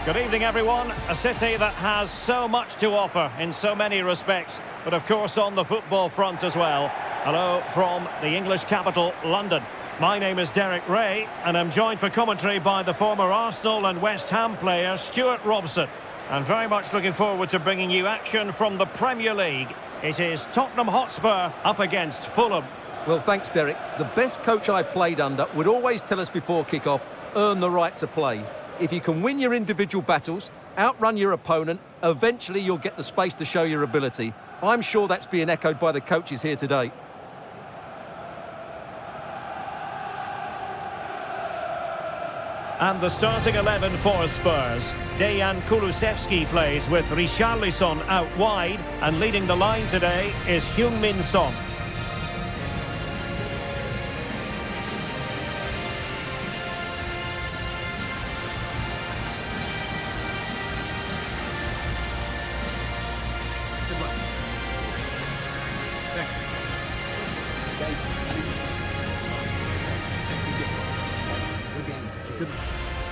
Good evening, everyone. A city that has so much to offer in so many respects, but of course on the football front as well. Hello from the English capital, London. My name is Derek Ray, and I'm joined for commentary by the former Arsenal and West Ham player Stuart Robson. And very much looking forward to bringing you action from the Premier League. It is Tottenham Hotspur up against Fulham. Well, thanks, Derek. The best coach I played under would always tell us before kick-off, earn the right to play. If you can win your individual battles, outrun your opponent, eventually you'll get the space to show your ability. I'm sure that's being echoed by the coaches here today. And the starting 11 for Spurs. Dejan Kulusevski plays with Richarlison out wide, and leading the line today is Heung-min Son.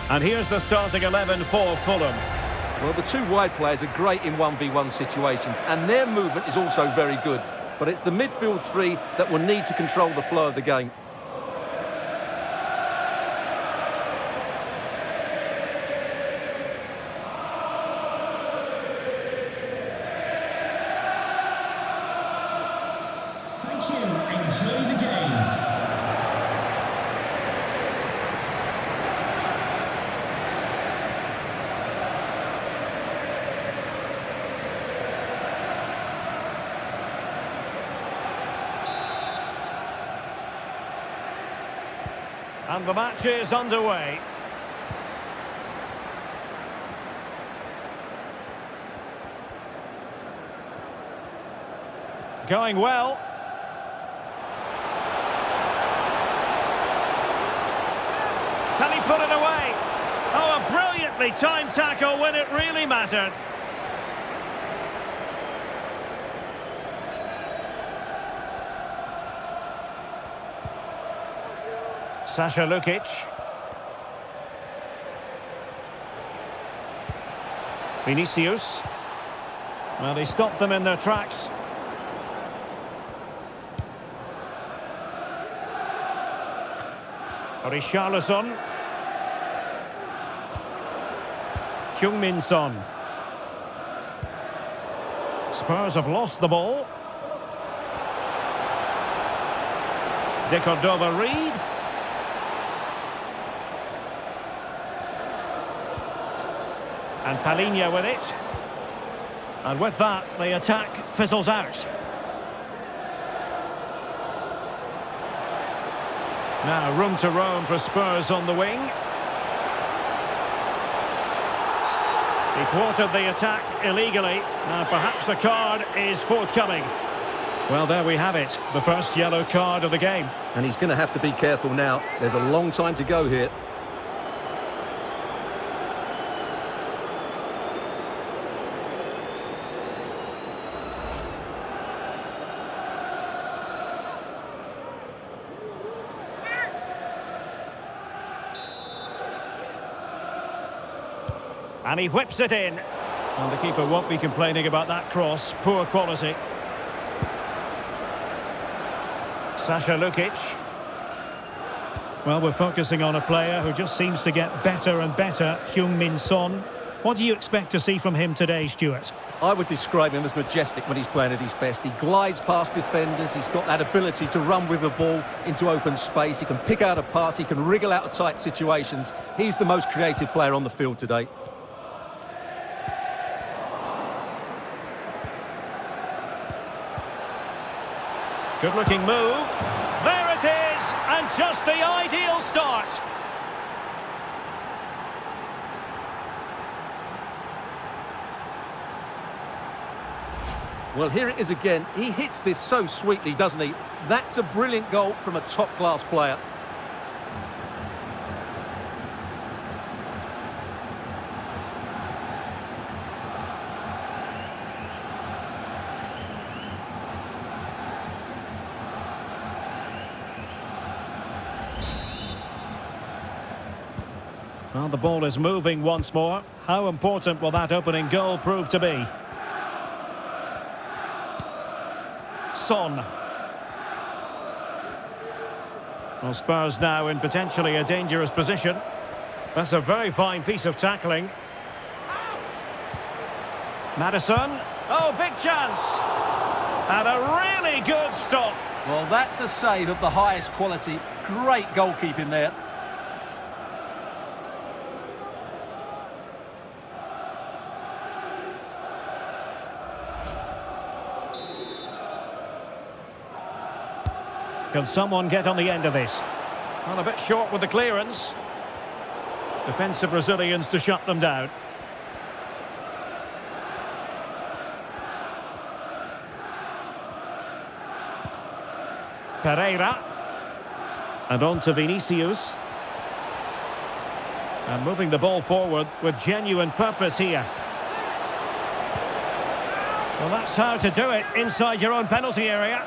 And here's the starting 11 for Fulham. Well, the two wide players are great in 1v1 situations, and their movement is also very good. But it's the midfield three that will need to control the flow of the game. Thank you. Enjoy the game. And the match is underway. Going well. Can he put it away? Oh, a brilliantly timed tackle when it really mattered. Sasha Lukic. Vinicius. Well, he stopped them in their tracks. Richarlison. Heung-min Son. Spurs have lost the ball. De Cordova-Reid. And Palhinha with it. And with that, the attack fizzles out. Now, room to roam for Spurs on the wing. He thwarted the attack illegally. Now, perhaps a card is forthcoming. Well, there we have it. The first yellow card of the game. And he's going to have to be careful now. There's a long time to go here. And he whips it in. And the keeper won't be complaining about that cross. Poor quality. Sasha Lukic. Well, we're focusing on a player who just seems to get better and better, Heung-min Son. What do you expect to see from him today, Stuart? I would describe him as majestic when he's playing at his best. He glides past defenders. He's got that ability to run with the ball into open space. He can pick out a pass. He can wriggle out of tight situations. He's the most creative player on the field today. Good-looking move. There it is, and just the ideal start. Well, here it is again. He hits this so sweetly, doesn't he? That's a brilliant goal from a top-class player. Well, the ball is moving once more. How important will that opening goal prove to be? Son. Well, Spurs now in potentially a dangerous position. That's a very fine piece of tackling. Maddison. Oh, big chance. And a really good stop. Well, that's a save of the highest quality. Great goalkeeping there. Can someone get on the end of this? Well, a bit short with the clearance. Defensive Brazilians to shut them down. Pereira. And on to Vinicius. And moving the ball forward with genuine purpose here. Well, that's how to do it inside your own penalty area.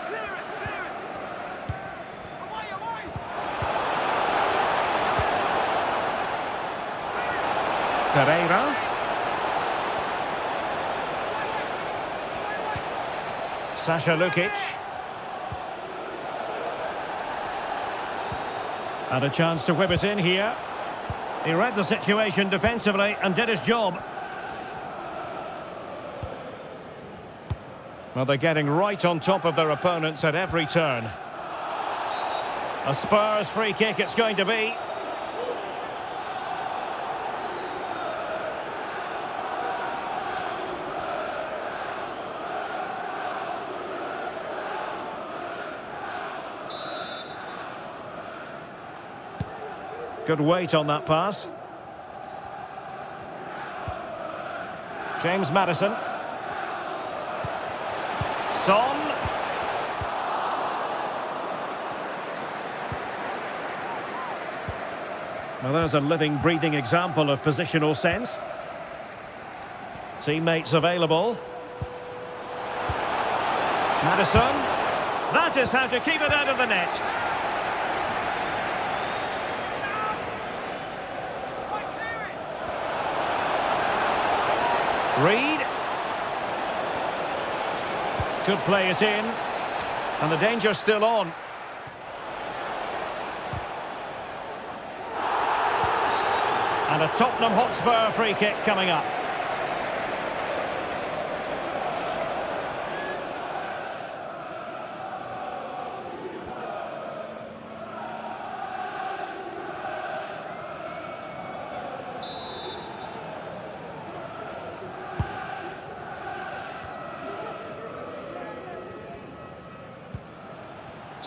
Pereira. Sasha Lukic. And a chance to whip it in here. He read the situation defensively and did his job. Well, they're getting right on top of their opponents at every turn. A Spurs free kick it's going to be. Good weight on that pass. James Maddison. Son. Well, there's a living, breathing example of positional sense. Teammates available. Maddison. That is how to keep it out of the net. Reed. Could play it in. And the danger's still on. And a Tottenham Hotspur free kick coming up.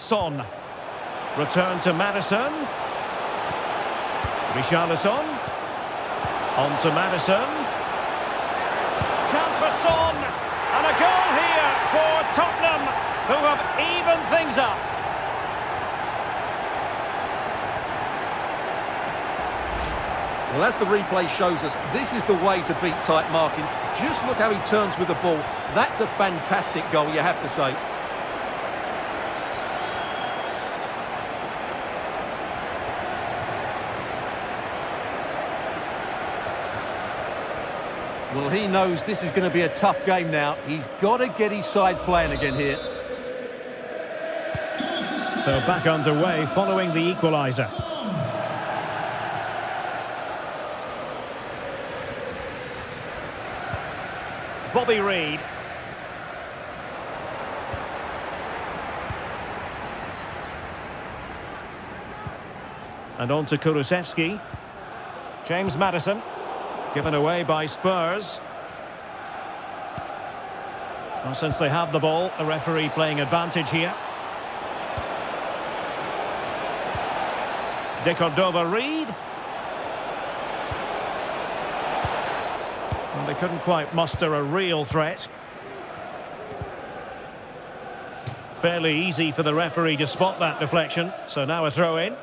Son. Return to Maddison. Richarlison. On to Maddison. Chance for Son. And a goal here for Tottenham, who have evened things up. Well, as the replay shows us, this is the way to beat tight marking. Just look how he turns with the ball. That's a fantastic goal, you have to say. Well, he knows this is going to be a tough game now. He's got to get his side playing again here. So back underway following the equaliser. Bobby Reed. And on to Kulusevski. James Maddison. Given away by Spurs. Well, since they have the ball, the referee playing advantage here. De Cordova Reed. Well, they couldn't quite muster a real threat. Fairly easy for the referee to spot that deflection. So now a throw in.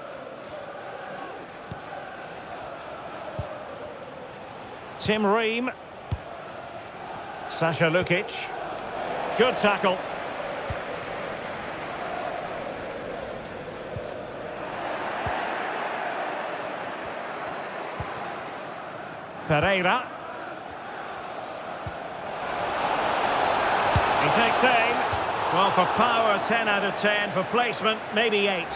Tim Ream. Sasha Lukic. Good tackle. Pereira. He takes aim. Well, for power, 10 out of 10. For placement, maybe 8.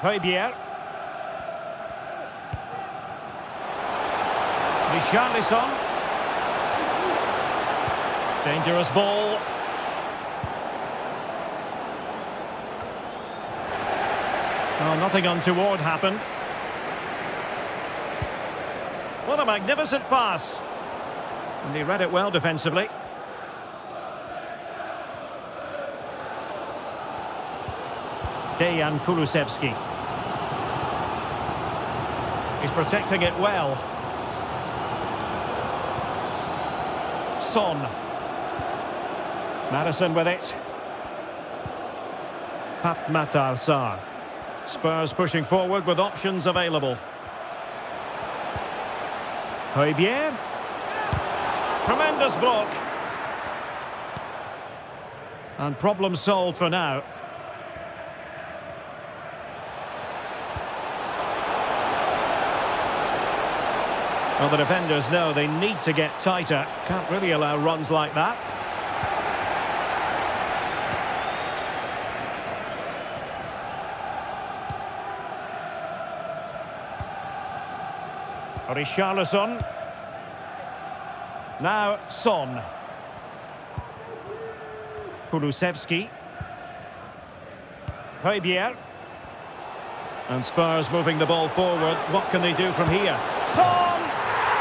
Hove. Richarlison. Dangerous ball. Oh, nothing untoward happened. What a magnificent pass. And he read it well defensively. Dejan Kulusevski. He's protecting it well. Son. Madison with it. Pap Matar Sarr. Spurs pushing forward with options available. Hove. Tremendous block. And problem solved for now. Well, the defenders know they need to get tighter. Can't really allow runs like that. Richarlison. Now Son. Kulusevski. Hove. And Spurs moving the ball forward. What can they do from here? Son!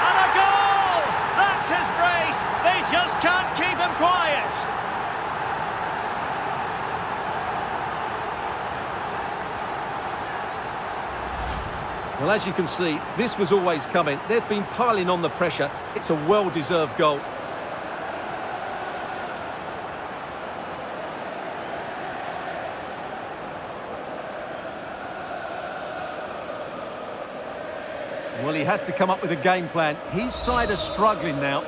And a goal! That's his brace! They just can't keep him quiet! Well, as you can see, this was always coming. They've been piling on the pressure. It's a well-deserved goal. Well, he has to come up with a game plan. His side are struggling now.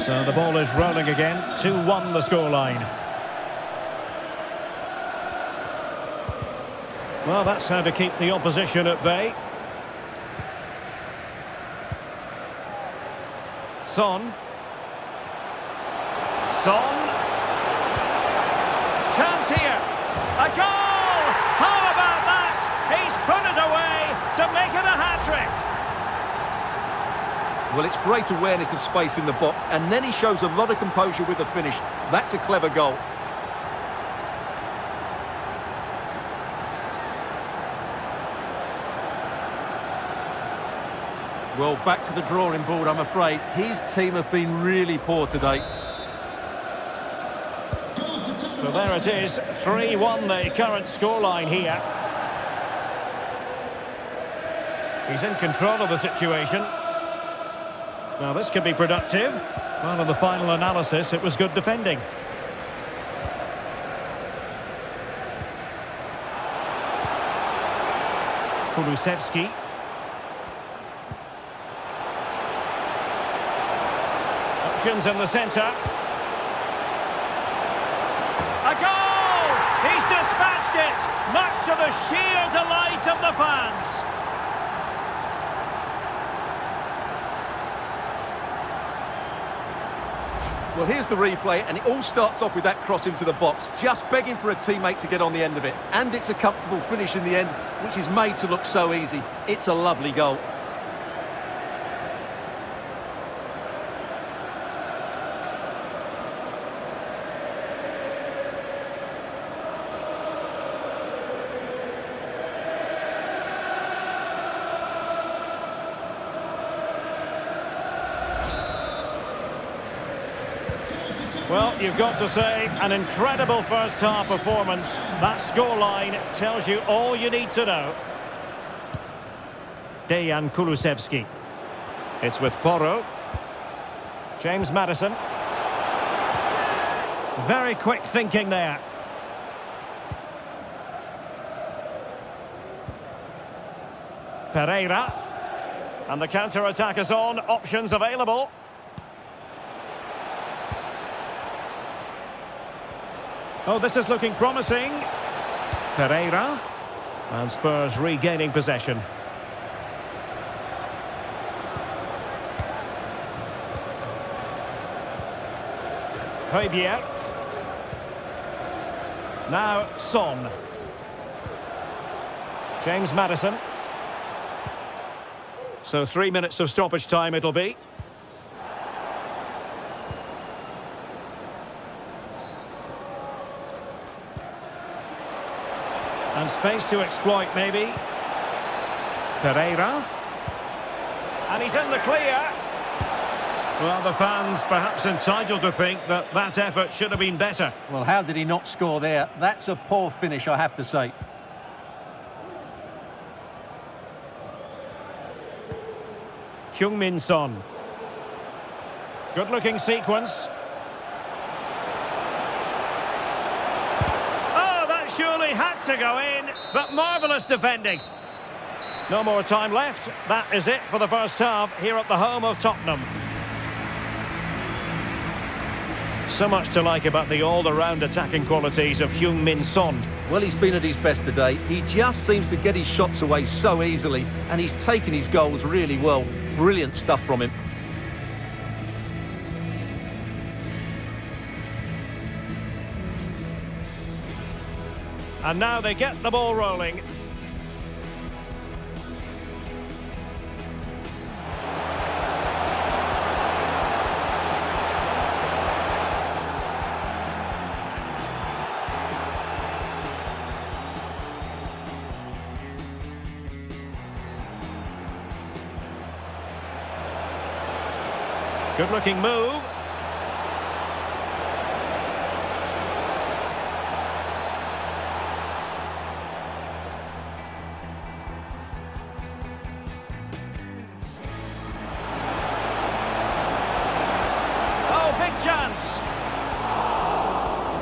So the ball is rolling again. 2-1 the scoreline. Well, that's how to keep the opposition at bay. Son. Son. Chance here. A goal! How about that? He's put it away to make it a hat-trick. Well, it's great awareness of space in the box, and then he shows a lot of composure with the finish. That's a clever goal. Well, back to the drawing board, I'm afraid. His team have been really poor today. So there it is, 3-1 the current scoreline here. He's in control of the situation. Now this could be productive. Well, in the final analysis, it was good defending. Kulusevski. Options in the centre. A goal! He's dispatched it, much to the sheer delight of the fans. Well, here's the replay, and it all starts off with that cross into the box, just begging for a teammate to get on the end of it. And it's a comfortable finish in the end, which is made to look so easy. It's a lovely goal. Well, you've got to say, an incredible first-half performance. That scoreline tells you all you need to know. Dejan Kulusevski. It's with Porro. James Maddison. Very quick thinking there. Pereira. And the counter-attack is on. Options available. Oh, this is looking promising. Pereira. And Spurs regaining possession. Hove. Now Son. James Maddison. So 3 minutes of stoppage time it'll be. And space to exploit maybe. Pereira. And he's in the clear. Well, the fans perhaps entitled to think that that effort should have been better. Well, how did he not score there? That's a poor finish, I have to say. Heung-min Son. Good-looking sequence. Oh, that surely had to go in, but marvellous defending. No more time left. That is it for the first half here at the home of Tottenham. So much to like about the all-around attacking qualities of Heung-min Son. Well, he's been at his best today. He just seems to get his shots away so easily, and he's taken his goals really well. Brilliant stuff from him. And now they get the ball rolling. Good-looking move. Oh, big chance.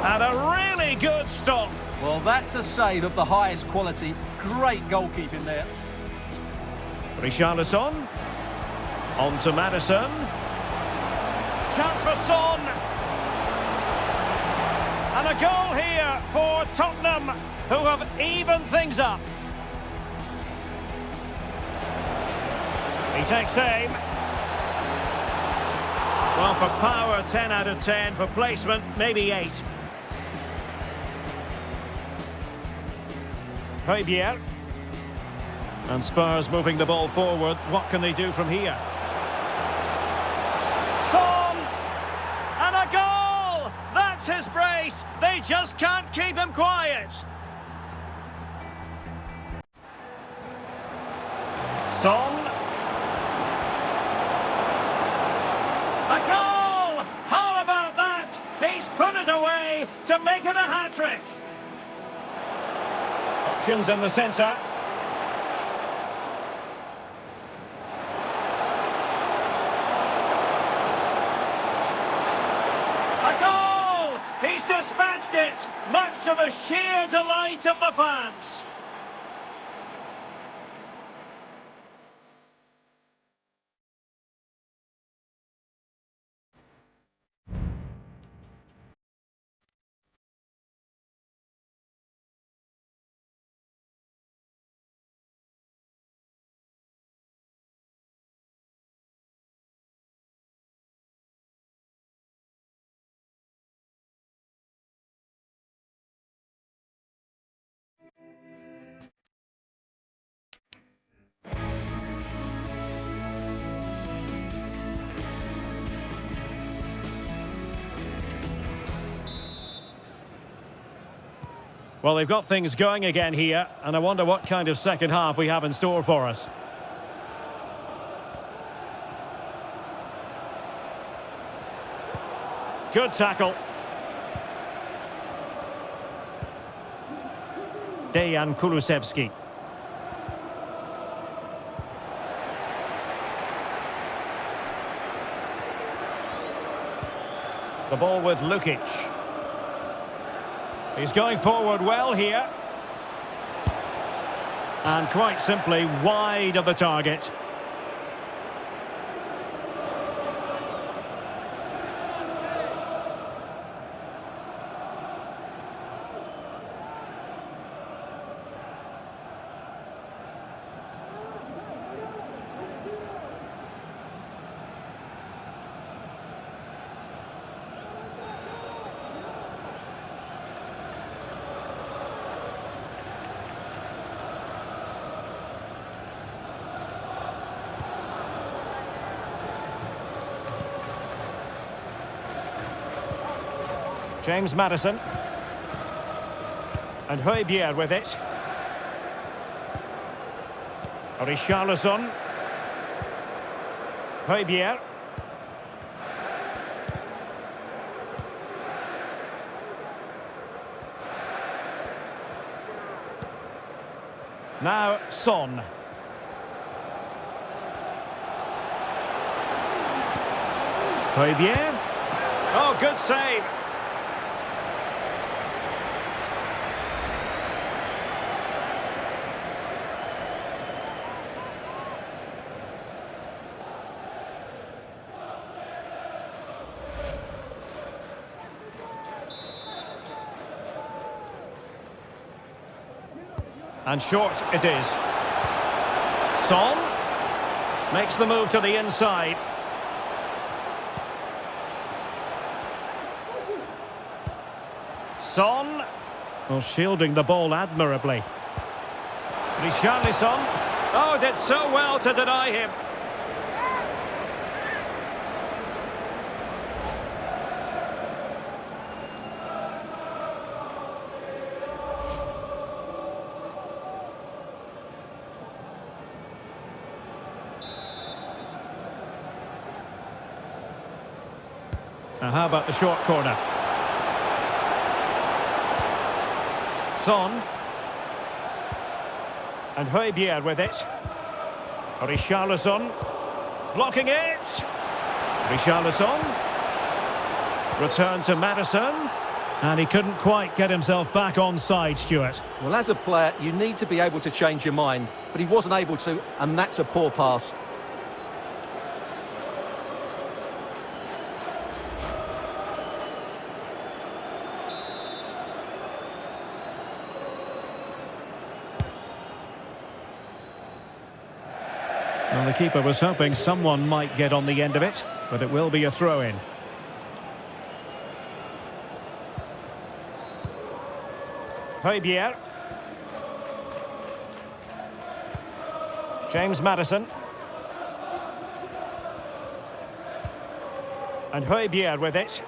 And a really good stop. Well, that's a save of the highest quality. Great goalkeeping there. Richarlison. On to Maddison. Chance for Son. And a goal here for Tottenham, who have evened things up. He takes aim. Well, for power, 10 out of 10. For placement, maybe 8. Hove. And Spurs moving the ball forward. What can they do from here? His brace, they just can't keep him quiet. Son. A goal! How about that? He's put it away to make it a hat-trick. Options in the centre. He's dispatched it, much to the sheer delight of the fans. Well, they've got things going again here, and I wonder what kind of second half we have in store for us. Good tackle. Dejan Kulusevski. The ball with Lukic. He's going forward well here. And quite simply wide of the target. James Maddison. And Hove with it. Richarlison. Hove. Now Son. Hove. Oh, good save. And short it is. Son makes the move to the inside. Son, well, shielding the ball admirably. Richarlison, oh, did so well to deny him. Now how about the short corner? Son. And Hove with it. Richarlison. Blocking it. Richarlison. Return to Maddison. And he couldn't quite get himself back on side, Stuart. Well, as a player, you need to be able to change your mind. But he wasn't able to, and that's a poor pass. Well, the keeper was hoping someone might get on the end of it, but it will be a throw-in. Hove. James Maddison. And Hove with it.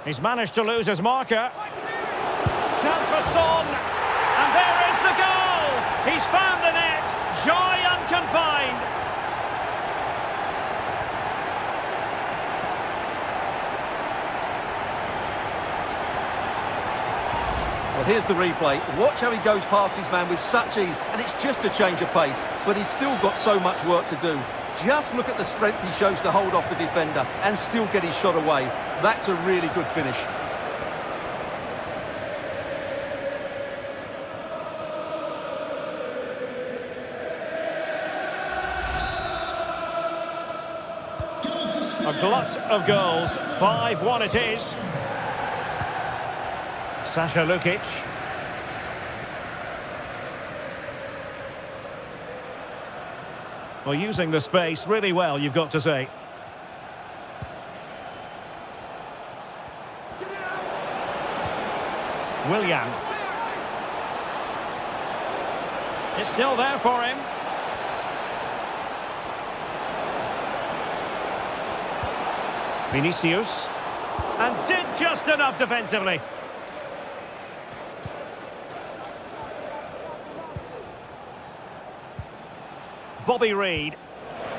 He's managed to lose his marker. Chance for Son. And there is the goal! He's found the net. Joy unconfined. Well, here's the replay. Watch how he goes past his man with such ease, and it's just a change of pace. But he's still got so much work to do. Just look at the strength he shows to hold off the defender and still get his shot away. That's a really good finish. A glut of goals. 5-1 it is. Sasha Lukic. Well, using the space really well, you've got to say. Willian. It's still there for him. Vinicius. And did just enough defensively. Bobby Reid.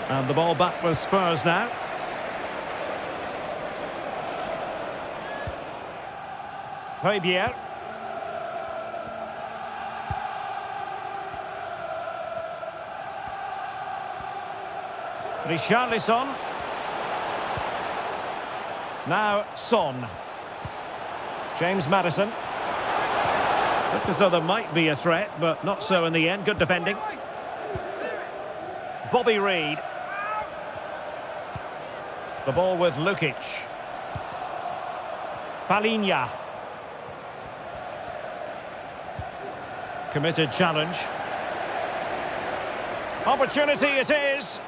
And the ball back with Spurs now. Hove. Richarlison. Now Son. James Maddison. Looked as though there might be a threat, but not so in the end. Good defending. Bobby Reid. The ball with Lukic. Palinha. Committed challenge. Opportunity it is.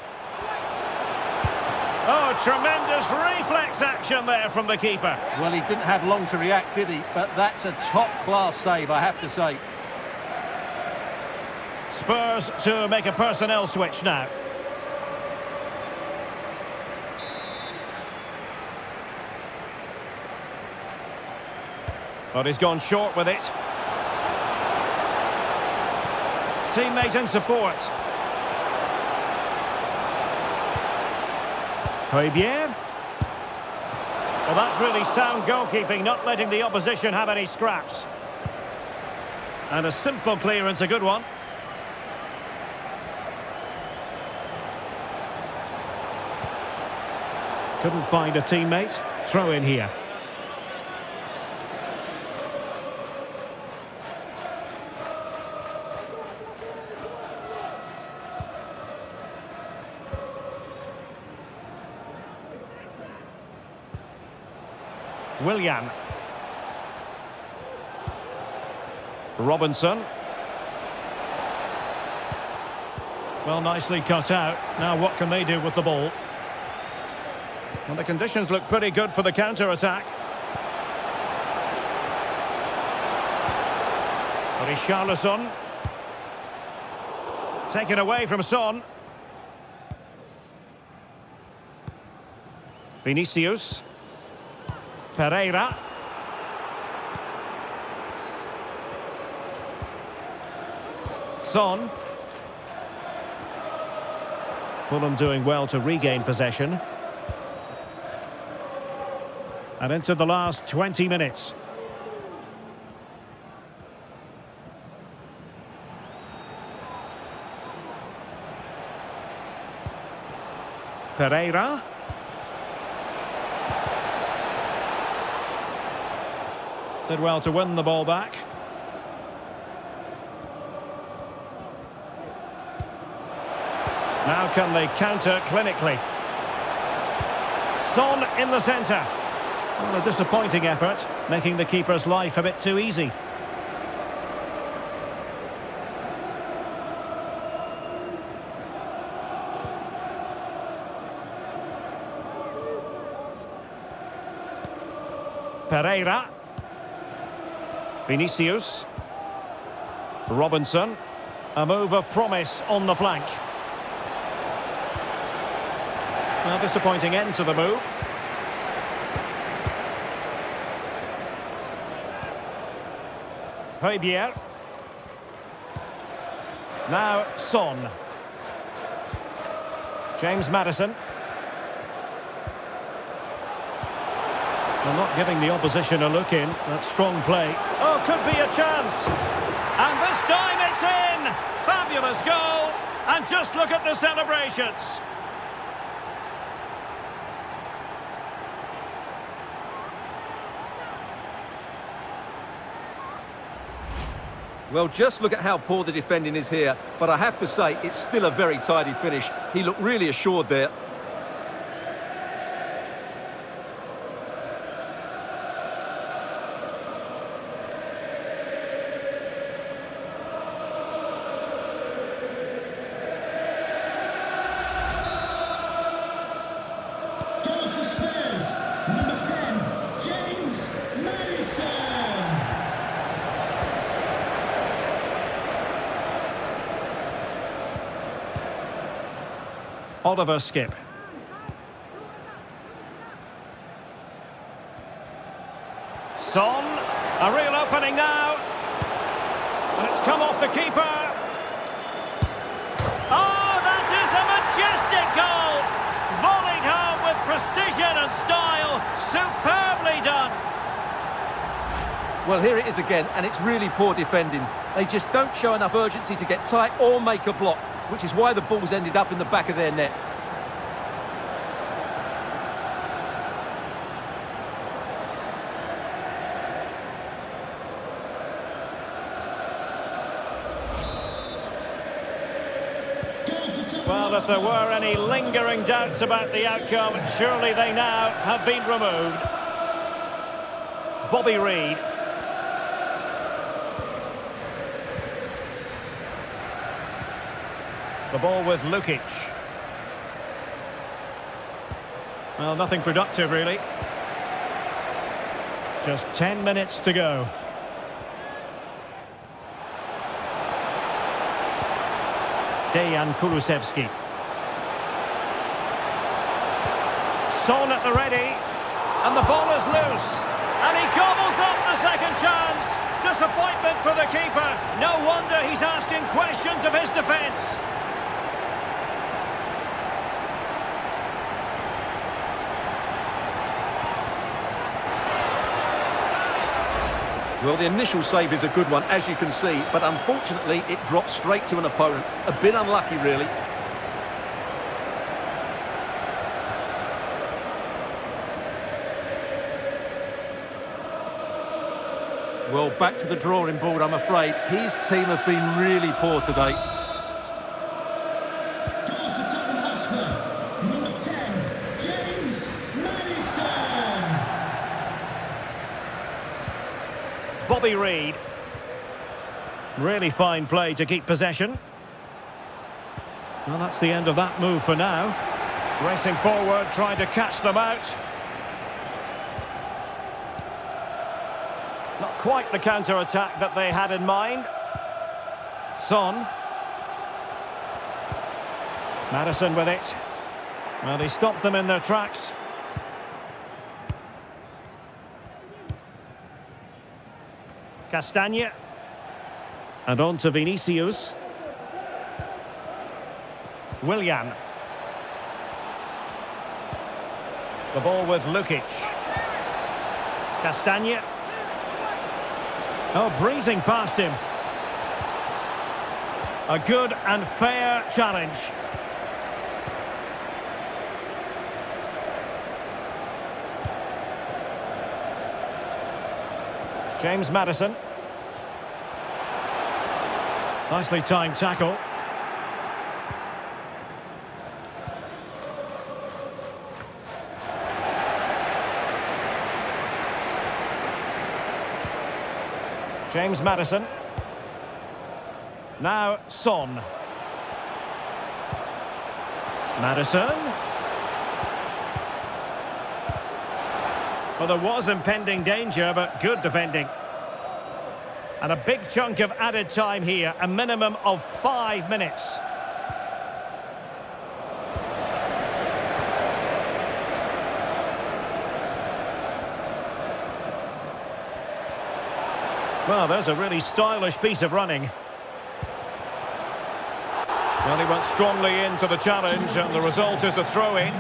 Oh, tremendous reflex action there from the keeper. Well, he didn't have long to react, did he? But that's a top-class save, I have to say. Spurs to make a personnel switch now. But he's gone short with it. Teammate in support. Hove. Well, that's really sound goalkeeping, not letting the opposition have any scraps. And a simple clearance, a good one. Couldn't find a teammate. Throw in here. Willian. Robinson. Well, nicely cut out. Now what can they do with the ball? Well, the conditions look pretty good for the counter-attack. Richarlison. Taken away from Son. Vinicius. Pereira. Son. Fulham doing well to regain possession. And into the last 20 minutes. Pereira. Did well to win the ball back. Now can they counter clinically? Son in the centre. Well, a disappointing effort, making the keeper's life a bit too easy. Pereira. Vinicius. Robinson. A move of promise on the flank. Well, disappointing end to the move. Hove. Now Son. James Maddison. Well, not giving the opposition a look in. That's strong play. Oh, could be a chance. And this time it's in. Fabulous goal. And just look at the celebrations. Well, just look at how poor the defending is here. But I have to say, it's still a very tidy finish. He looked really assured there. Goal for Spurs, number 10, James Maddison. Oliver Skip. Son, a real opening now. And it's come off the keeper. Oh, that is a majestic goal. Volleyed home with precision and style. Superbly done. Well, here it is again, and it's really poor defending. They just don't show enough urgency to get tight or make a block, which is why the ball's ended up in the back of their net. Well, if there were any lingering doubts about the outcome, surely they now have been removed. Bobby Reid. The ball with Lukic. Well, nothing productive, really. Just 10 minutes to go. Dejan Kulusevski. Son at the ready. And the ball is loose. And he gobbles up the second chance. Disappointment for the keeper. No wonder he's asking questions of his defence. Well, the initial save is a good one, as you can see, but unfortunately it dropped straight to an opponent. A bit unlucky, really. Well, back to the drawing board, I'm afraid. His team have been really poor today. Goal for Tottenham Hotspur. Number 10, James Maddison. Bobby Reid. Really fine play to keep possession. Well, that's the end of that move for now. Racing forward, trying to catch them out. Not quite the counter-attack that they had in mind. Son. Maddison with it. Well, he stopped them in their tracks. Castagne. And on to Vinicius. Willian. The ball with Lukic. Castagne. Oh, breezing past him. A good and fair challenge. James Maddison. Nicely timed tackle. James Maddison. Now Son. Maddison. Well, there was impending danger, but good defending. And a big chunk of added time here, a minimum of 5 minutes. Well, there's a really stylish piece of running. Well, he went strongly into the challenge, and the result is a throw-in.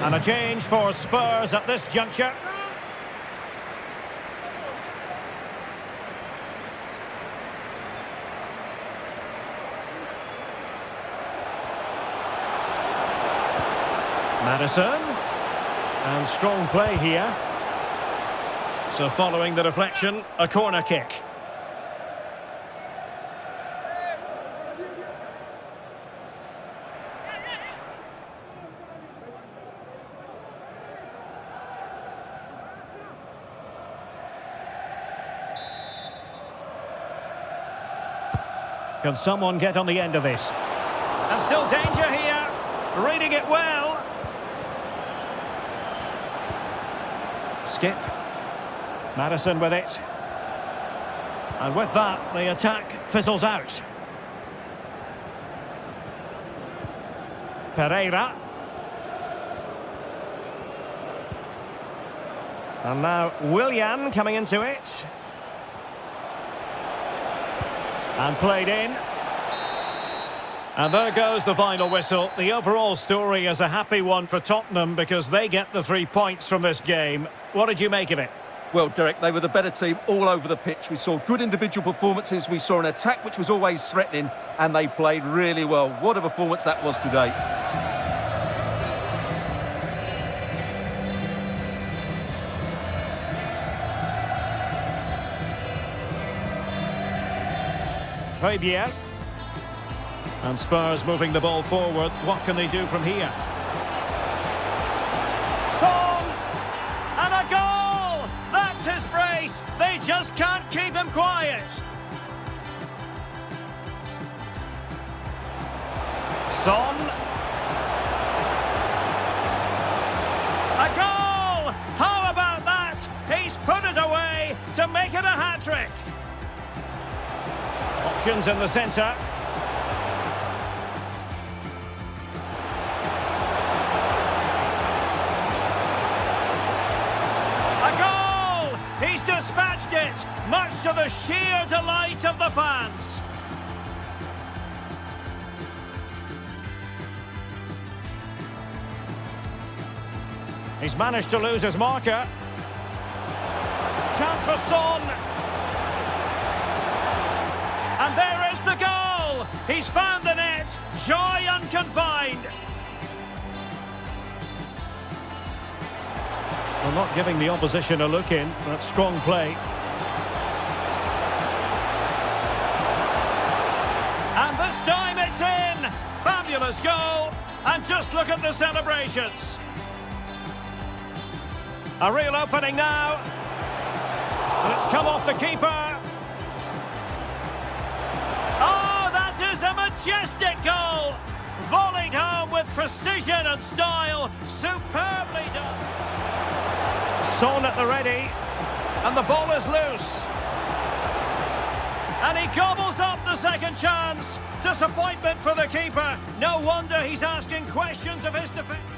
And a change for Spurs at this juncture. Maddison. And strong play here. So following the deflection, a corner kick. Can someone get on the end of this? And still danger here. Reading it well. Skip. Maddison with it. And with that, the attack fizzles out. Pereira. And now Willian coming into it. And played in. And there goes the final whistle. The overall story is a happy one for Tottenham because they get the 3 points from this game. What did you make of it? Well, Derek, they were the better team all over the pitch. We saw good individual performances. We saw an attack which was always threatening, and they played really well. What a performance that was today. Hove. And Spurs moving the ball forward. What can they do from here? Son! And a goal! That's his brace! They just can't keep him quiet! Son! A goal! How about that? He's put it away to make it a hat-trick! Options in the centre. He's dispatched it, much to the sheer delight of the fans. He's managed to lose his marker. Chance for Son. And there is the goal. He's found the net. Joy unconfined. Well, not giving the opposition a look in. That's strong play. And this time it's in! Fabulous goal! And just look at the celebrations. A real opening now. And it's come off the keeper. Oh, that is a majestic goal! Volleyed home with precision and style. Superbly done. Son at the ready, and the ball is loose. And he gobbles up the second chance. Disappointment for the keeper. No wonder he's asking questions of his defence.